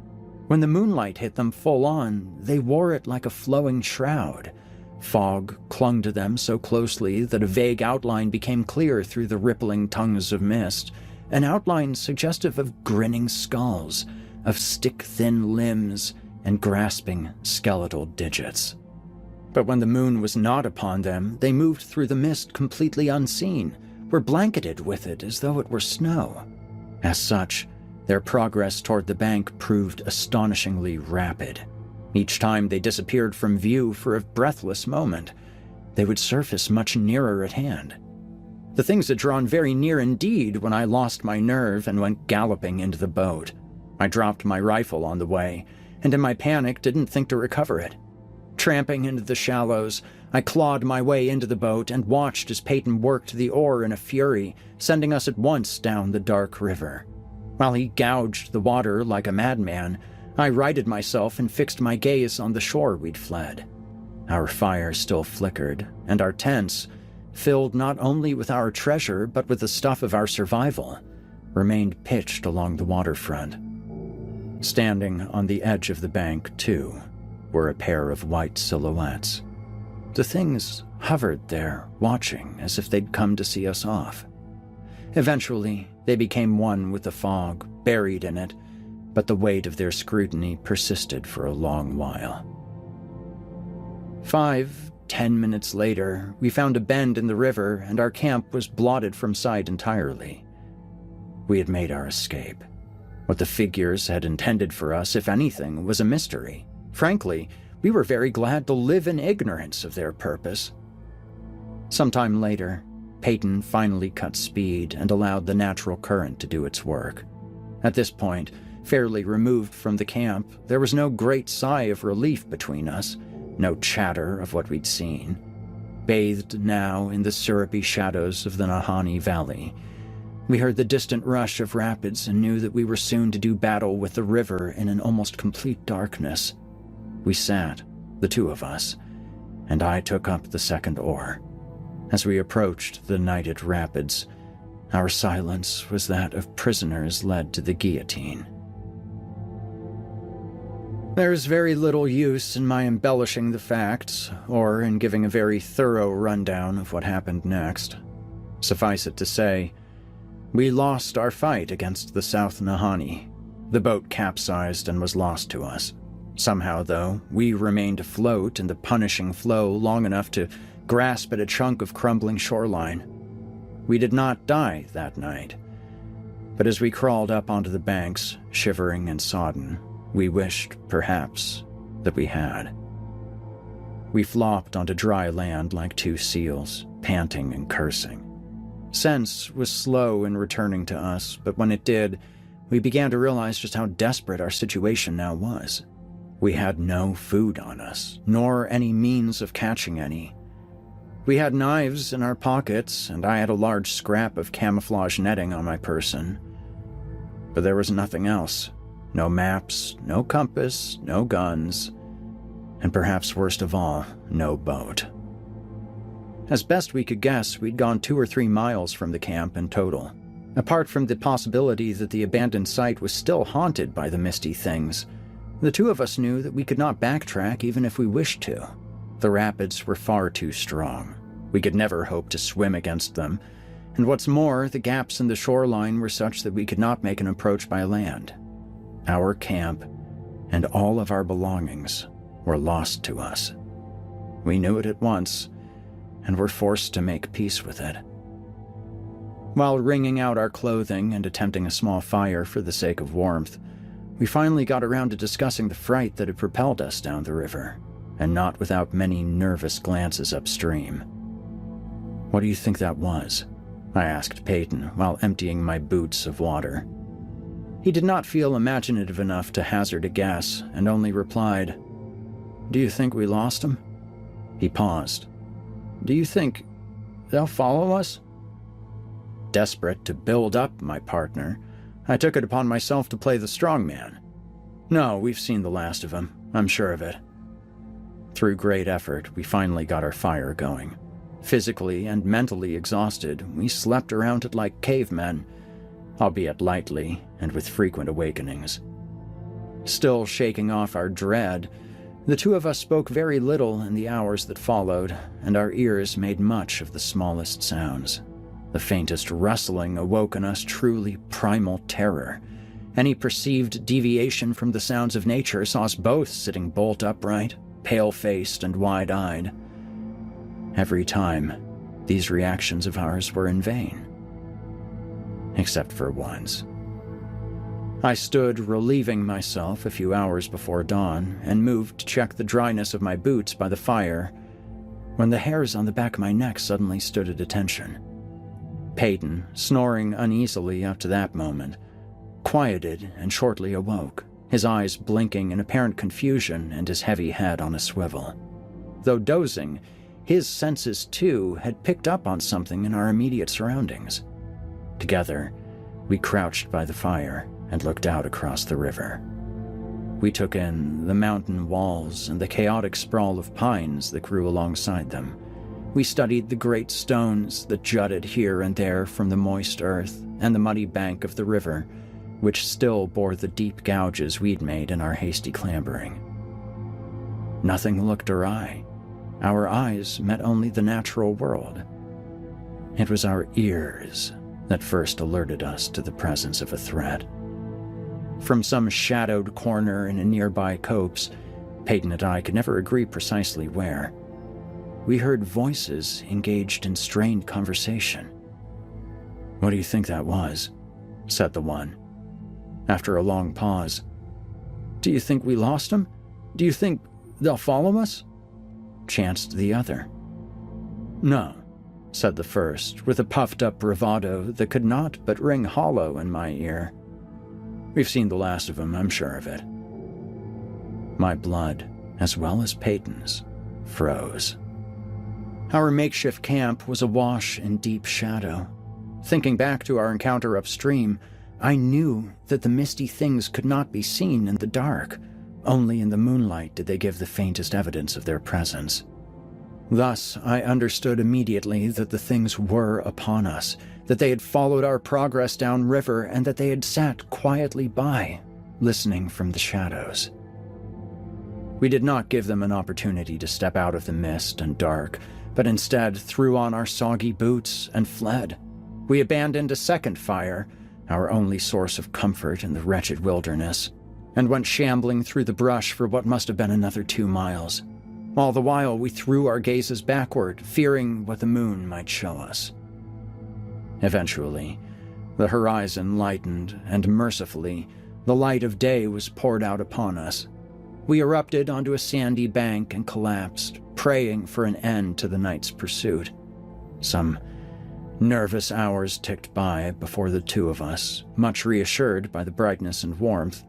When the moonlight hit them full on, they wore it like a flowing shroud. Fog clung to them so closely that a vague outline became clear through the rippling tongues of mist, an outline suggestive of grinning skulls, of stick-thin limbs, and grasping skeletal digits. But when the moon was not upon them, they moved through the mist completely unseen, were blanketed with it as though it were snow. As such, their progress toward the bank proved astonishingly rapid. Each time they disappeared from view for a breathless moment, they would surface much nearer at hand. The things had drawn very near indeed when I lost my nerve and went galloping into the boat. I dropped my rifle on the way, and in my panic didn't think to recover it. Tramping into the shallows, I clawed my way into the boat and watched as Peyton worked the oar in a fury, sending us at once down the dark river. While he gouged the water like a madman, I righted myself and fixed my gaze on the shore we'd fled. Our fire still flickered, and our tents, filled not only with our treasure but with the stuff of our survival, remained pitched along the waterfront. Standing on the edge of the bank, too, were a pair of white silhouettes. The things hovered there, watching as if they'd come to see us off. Eventually, they became one with the fog, buried in it, but the weight of their scrutiny persisted for a long while. 5-10 minutes later, we found a bend in the river, and our camp was blotted from sight entirely. We had made our escape. What the figures had intended for us, if anything, was a mystery. Frankly, we were very glad to live in ignorance of their purpose. Sometime later, Peyton finally cut speed and allowed the natural current to do its work. At this point, fairly removed from the camp, there was no great sigh of relief between us, no chatter of what we'd seen. Bathed now in the syrupy shadows of the Nahanni Valley, We heard the distant rush of rapids and knew that we were soon to do battle with the river in an almost complete darkness. We sat, the two of us, and I took up the second oar. As we approached the nighted rapids, our silence was that of prisoners led to the guillotine. There is very little use in my embellishing the facts, or in giving a very thorough rundown of what happened next. Suffice it to say, we lost our fight against the South Nahanni. The boat capsized and was lost to us. Somehow, though, we remained afloat in the punishing flow long enough to grasp at a chunk of crumbling shoreline. We did not die that night, but as we crawled up onto the banks, shivering and sodden, we wished, perhaps, that we had. We flopped onto dry land like two seals, panting and cursing. Sense was slow in returning to us, but when it did, we began to realize just how desperate our situation now was. We had no food on us, nor any means of catching any. We had knives in our pockets, and I had a large scrap of camouflage netting on my person. But there was nothing else. No maps, no compass, no guns, and perhaps worst of all, no boat. As best we could guess, we'd gone 2 or 3 miles from the camp in total. Apart from the possibility that the abandoned site was still haunted by the misty things, the two of us knew that we could not backtrack even if we wished to. The rapids were far too strong. We could never hope to swim against them, and what's more, the gaps in the shoreline were such that we could not make an approach by land. Our camp and all of our belongings were lost to us. We knew it at once, and were forced to make peace with it. While wringing out our clothing and attempting a small fire for the sake of warmth, we finally got around to discussing the fright that had propelled us down the river, and not without many nervous glances upstream. "What do you think that was?" I asked Peyton while emptying my boots of water. He did not feel imaginative enough to hazard a guess, and only replied, "Do you think we lost him?" He paused. "Do you think they'll follow us?" Desperate to build up my partner, I took it upon myself to play the strong man. "No, we've seen the last of him. I'm sure of it." Through great effort, we finally got our fire going. Physically and mentally exhausted, we slept around it like cavemen, albeit lightly and with frequent awakenings. Still shaking off our dread, the two of us spoke very little in the hours that followed, and our ears made much of the smallest sounds. The faintest rustling awoke in us truly primal terror. Any perceived deviation from the sounds of nature saw us both sitting bolt upright, pale-faced and wide-eyed. Every time, these reactions of ours were in vain. Except for once. I stood relieving myself a few hours before dawn and moved to check the dryness of my boots by the fire when the hairs on the back of my neck suddenly stood at attention. Peyton, snoring uneasily up to that moment, quieted and shortly awoke, his eyes blinking in apparent confusion and his heavy head on a swivel. Though dozing, his senses, too, had picked up on something in our immediate surroundings. Together, we crouched by the fire and looked out across the river. We took in the mountain walls and the chaotic sprawl of pines that grew alongside them. We studied the great stones that jutted here and there from the moist earth and the muddy bank of the river, which still bore the deep gouges we'd made in our hasty clambering. Nothing looked awry. Our eyes met only the natural world. It was our ears that first alerted us to the presence of a threat. From some shadowed corner in a nearby copse, Peyton and I could never agree precisely where, we heard voices engaged in strained conversation. "What do you think that was?" said the one. After a long pause, "Do you think we lost him? Do you think they'll follow us?" chanced the other. "No," said the first, with a puffed-up bravado that could not but ring hollow in my ear. "We've seen the last of him, I'm sure of it." My blood, as well as Peyton's, froze. Our makeshift camp was awash in deep shadow. Thinking back to our encounter upstream, I knew that the misty things could not be seen in the dark. Only in the moonlight did they give the faintest evidence of their presence. Thus, I understood immediately that the things were upon us, that they had followed our progress downriver, and that they had sat quietly by, listening from the shadows. We did not give them an opportunity to step out of the mist and dark, but instead threw on our soggy boots and fled. We abandoned a second fire, our only source of comfort in the wretched wilderness, and went shambling through the brush for what must have been another 2 miles. All the while we threw our gazes backward, fearing what the moon might show us. Eventually, the horizon lightened, and mercifully, the light of day was poured out upon us. We erupted onto a sandy bank and collapsed, praying for an end to the night's pursuit. Some nervous hours ticked by before the two of us, much reassured by the brightness and warmth,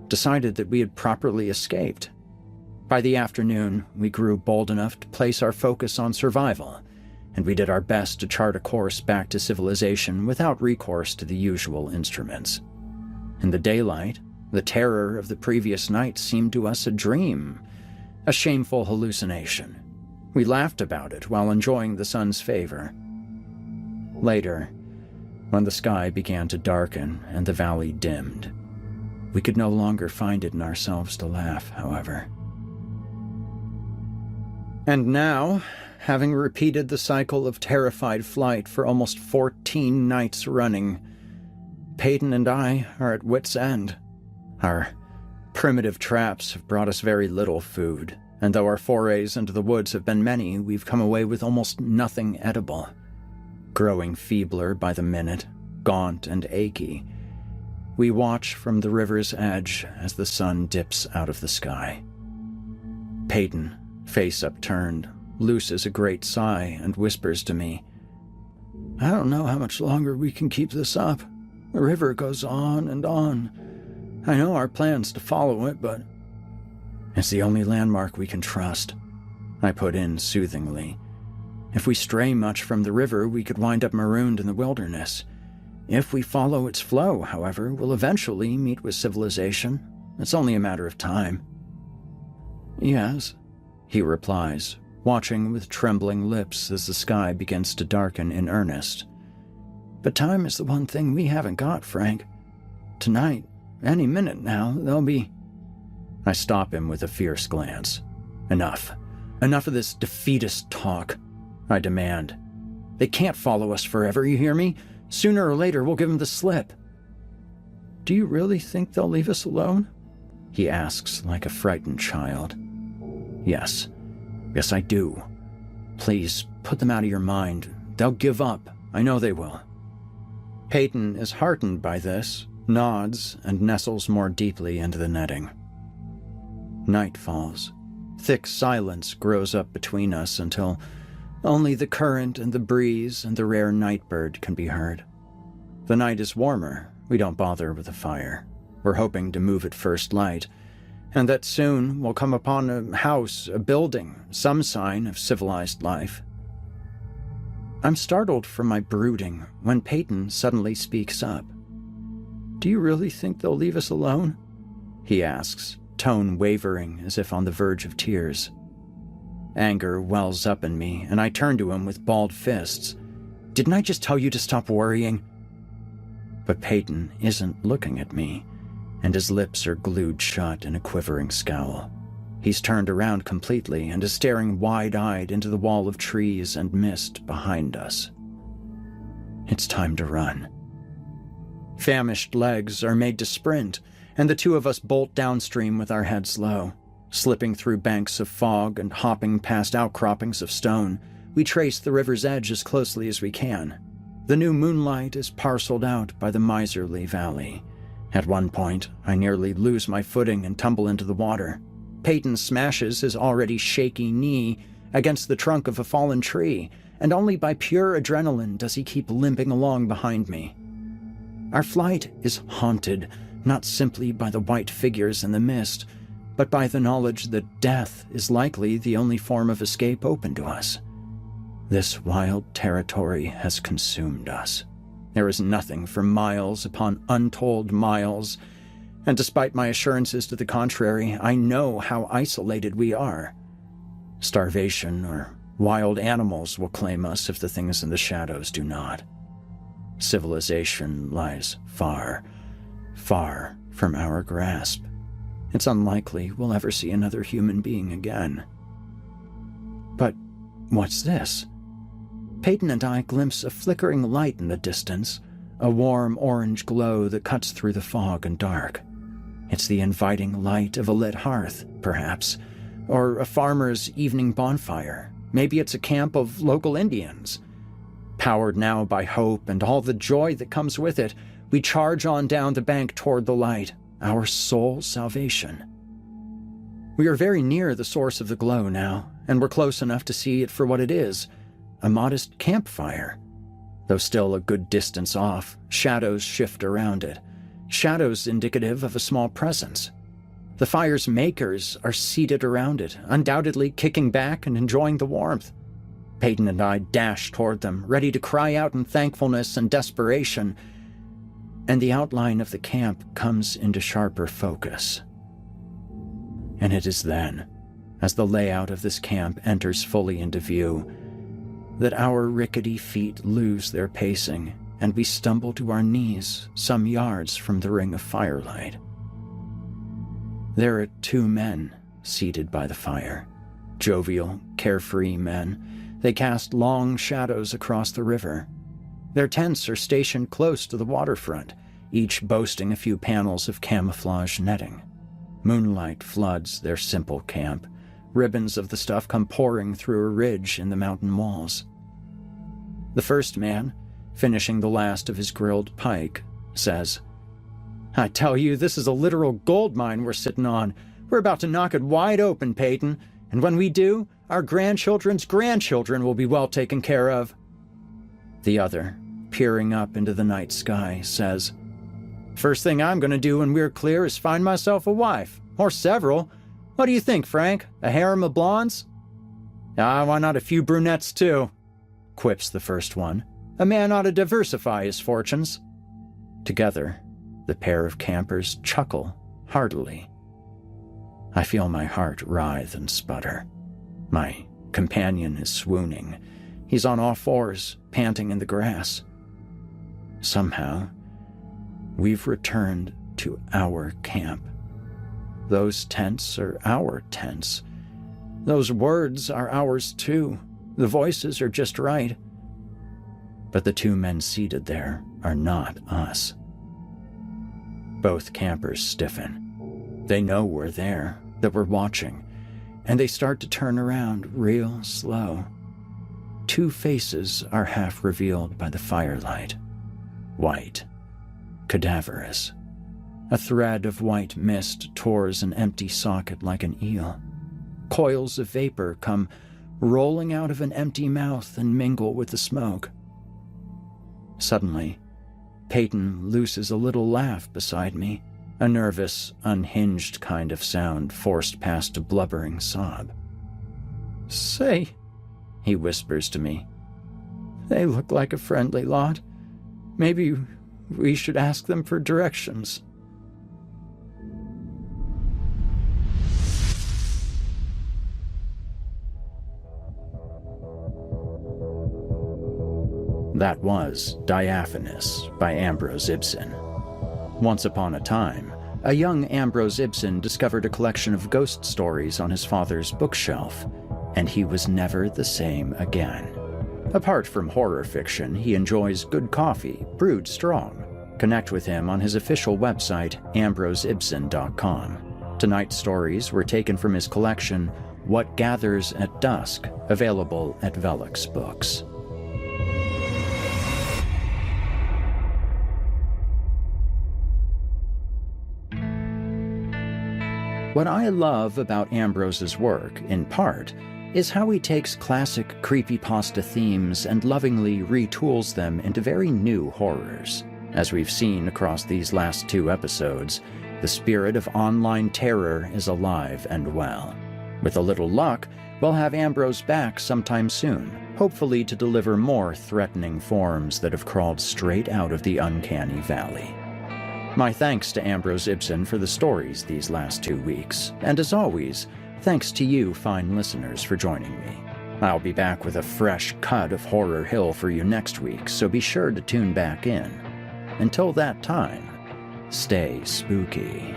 decided that we had properly escaped. By the afternoon, we grew bold enough to place our focus on survival, and we did our best to chart a course back to civilization without recourse to the usual instruments. In the daylight, the terror of the previous night seemed to us a dream, a shameful hallucination. We laughed about it while enjoying the sun's favor. Later, when the sky began to darken and the valley dimmed, we could no longer find it in ourselves to laugh, however. And now, having repeated the cycle of terrified flight for almost 14 nights running, Peyton and I are at wit's end. Our primitive traps have brought us very little food, and though our forays into the woods have been many, we've come away with almost nothing edible. Growing feebler by the minute, gaunt and achy, we watch from the river's edge as the sun dips out of the sky. Peyton, face upturned, looses a great sigh and whispers to me, "I don't know how much longer we can keep this up. The river goes on and on. I know our plan's to follow it, but it's the only landmark we can trust," I put in soothingly. "If we stray much from the river, we could wind up marooned in the wilderness. If we follow its flow, however, we'll eventually meet with civilization. It's only a matter of time." "Yes," he replies, watching with trembling lips as the sky begins to darken in earnest. "But time is the one thing we haven't got, Frank. Tonight, any minute now, they'll be—" I stop him with a fierce glance. Enough. Enough of this defeatist talk, I demand. They can't follow us forever, you hear me? Sooner or later, we'll give them the slip. "Do you really think they'll leave us alone?" he asks like a frightened child. Yes, I do. Please, put them out of your mind. They'll give up. I know they will." Peyton is heartened by this, nods, and nestles more deeply into the netting. Night falls. Thick silence grows up between us until only the current and the breeze and the rare nightbird can be heard. The night is warmer. We don't bother with a fire. We're hoping to move at first light, and that soon we'll come upon a house, a building, some sign of civilized life. I'm startled from my brooding when Peyton suddenly speaks up. "Do you really think they'll leave us alone?" he asks, tone wavering as if on the verge of tears. Anger wells up in me, and I turn to him with balled fists. "Didn't I just tell you to stop worrying?" But Peyton isn't looking at me, and his lips are glued shut in a quivering scowl. He's turned around completely and is staring wide-eyed into the wall of trees and mist behind us. It's time to run. Famished legs are made to sprint, and the two of us bolt downstream with our heads low. Slipping through banks of fog and hopping past outcroppings of stone, we trace the river's edge as closely as we can. The new moonlight is parceled out by the miserly valley. At one point, I nearly lose my footing and tumble into the water. Peyton smashes his already shaky knee against the trunk of a fallen tree, and only by pure adrenaline does he keep limping along behind me. Our flight is haunted, not simply by the white figures in the mist, but by the knowledge that death is likely the only form of escape open to us. This wild territory has consumed us. There is nothing for miles upon untold miles, and despite my assurances to the contrary, I know how isolated we are. Starvation or wild animals will claim us if the things in the shadows do not. Civilization lies far, far from our grasp. It's unlikely we'll ever see another human being again. But what's this? Peyton and I glimpse a flickering light in the distance, a warm orange glow that cuts through the fog and dark. It's the inviting light of a lit hearth, perhaps, or a farmer's evening bonfire. Maybe it's a camp of local Indians. Powered now by hope and all the joy that comes with it, we charge on down the bank toward the light, our sole salvation. We are very near the source of the glow now, and we're close enough to see it for what it is, a modest campfire. Though still a good distance off, shadows shift around it, shadows indicative of a small presence. The fire's makers are seated around it, undoubtedly kicking back and enjoying the warmth. Peyton and I dash toward them, ready to cry out in thankfulness and desperation, and the outline of the camp comes into sharper focus. And it is then, as the layout of this camp enters fully into view, that our rickety feet lose their pacing, and we stumble to our knees some yards from the ring of firelight. There are two men seated by the fire, jovial, carefree men. They cast long shadows across the river. Their tents are stationed close to the waterfront, each boasting a few panels of camouflage netting. Moonlight floods their simple camp. Ribbons of the stuff come pouring through a ridge in the mountain walls. The first man, finishing the last of his grilled pike, says, "I tell you, this is a literal gold mine we're sitting on. We're about to knock it wide open, Peyton, and when we do, our grandchildren's grandchildren will be well taken care of." The other, peering up into the night sky, says, "First thing I'm going to do when we're clear is find myself a wife, or several. What do you think, Frank? A harem of blondes?" "Ah, why not a few brunettes, too?" quips the first one. "A man ought to diversify his fortunes." Together, the pair of campers chuckle heartily. I feel my heart writhe and sputter. My companion is swooning. He's on all fours, panting in the grass. Somehow, we've returned to our camp. Those tents are our tents. Those words are ours too. The voices are just right. But the two men seated there are not us. Both campers stiffen. They know we're there, that we're watching, and they start to turn around real slow. Two faces are half revealed by the firelight. White, cadaverous. A thread of white mist tours an empty socket like an eel. Coils of vapor come rolling out of an empty mouth and mingle with the smoke. Suddenly, Peyton looses a little laugh beside me, a nervous, unhinged kind of sound forced past a blubbering sob. "Say," he whispers to me, "they look like a friendly lot. Maybe we should ask them for directions." That was Diaphanous by Ambrose Ibsen. Once upon a time, a young Ambrose Ibsen discovered a collection of ghost stories on his father's bookshelf, and he was never the same again. Apart from horror fiction, he enjoys good coffee, brewed strong. Connect with him on his official website, ambroseibsen.com. Tonight's stories were taken from his collection, What Gathers at Dusk, available at Velux Books. What I love about Ambrose's work, in part, is how he takes classic creepypasta themes and lovingly retools them into very new horrors. As we've seen across these last two episodes, the spirit of online terror is alive and well. With a little luck, we'll have Ambrose back sometime soon, hopefully to deliver more threatening forms that have crawled straight out of the uncanny valley. My thanks to Ambrose Ibsen for the stories these last 2 weeks, and as always, thanks to you fine listeners for joining me. I'll be back with a fresh cut of Horror Hill for you next week, so be sure to tune back in. Until that time, stay spooky.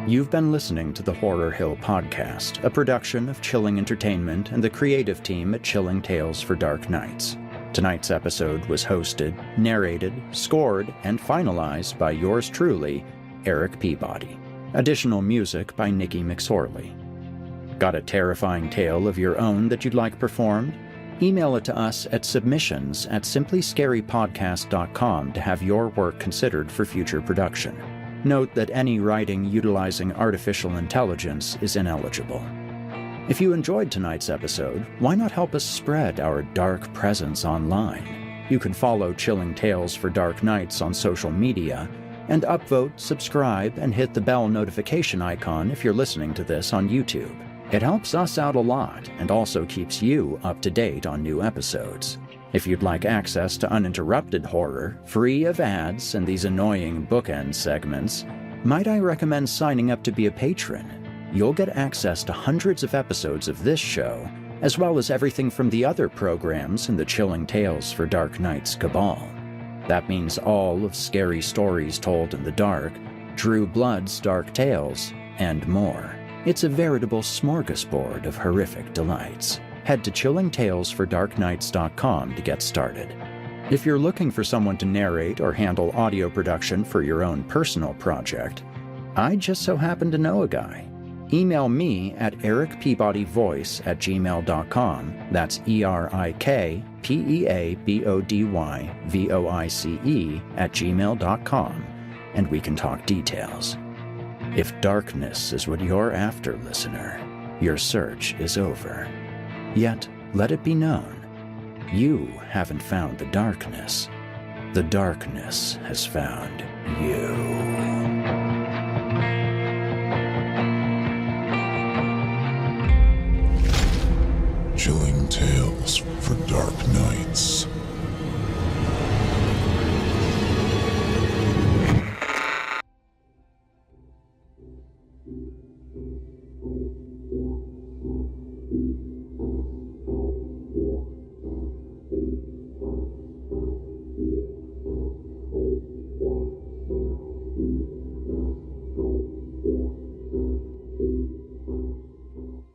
You've been listening to the Horror Hill podcast, a production of Chilling Entertainment and the creative team at Chilling Tales for Dark Nights. Tonight's episode was hosted, narrated, scored, and finalized by yours truly, Eric Peabody. Additional music by Nikki McSorley. Got a terrifying tale of your own that you'd like performed? Email it to us at submissions@simplyscarypodcast.com to have your work considered for future production. Note that any writing utilizing artificial intelligence is ineligible. If you enjoyed tonight's episode, why not help us spread our dark presence online? You can follow Chilling Tales for Dark Nights on social media, and upvote, subscribe, and hit the bell notification icon if you're listening to this on YouTube. It helps us out a lot and also keeps you up to date on new episodes. If you'd like access to uninterrupted horror, free of ads and these annoying bookend segments, might I recommend signing up to be a patron? You'll get access to hundreds of episodes of this show, as well as everything from the other programs in the Chilling Tales for Dark Nights cabal. That means all of Scary Stories Told in the Dark, Drew Blood's Dark Tales, and more. It's a veritable smorgasbord of horrific delights. Head to chillingtalesfordarknights.com to get started. If you're looking for someone to narrate or handle audio production for your own personal project, I just so happen to know a guy. Email me at ericpeabodyvoice@gmail.com. That's ERIKPEABODYVOICE@gmail.com, and we can talk details. If darkness is what you're after, listener, your search is over. Yet, let it be known, you haven't found the darkness. The darkness has found you.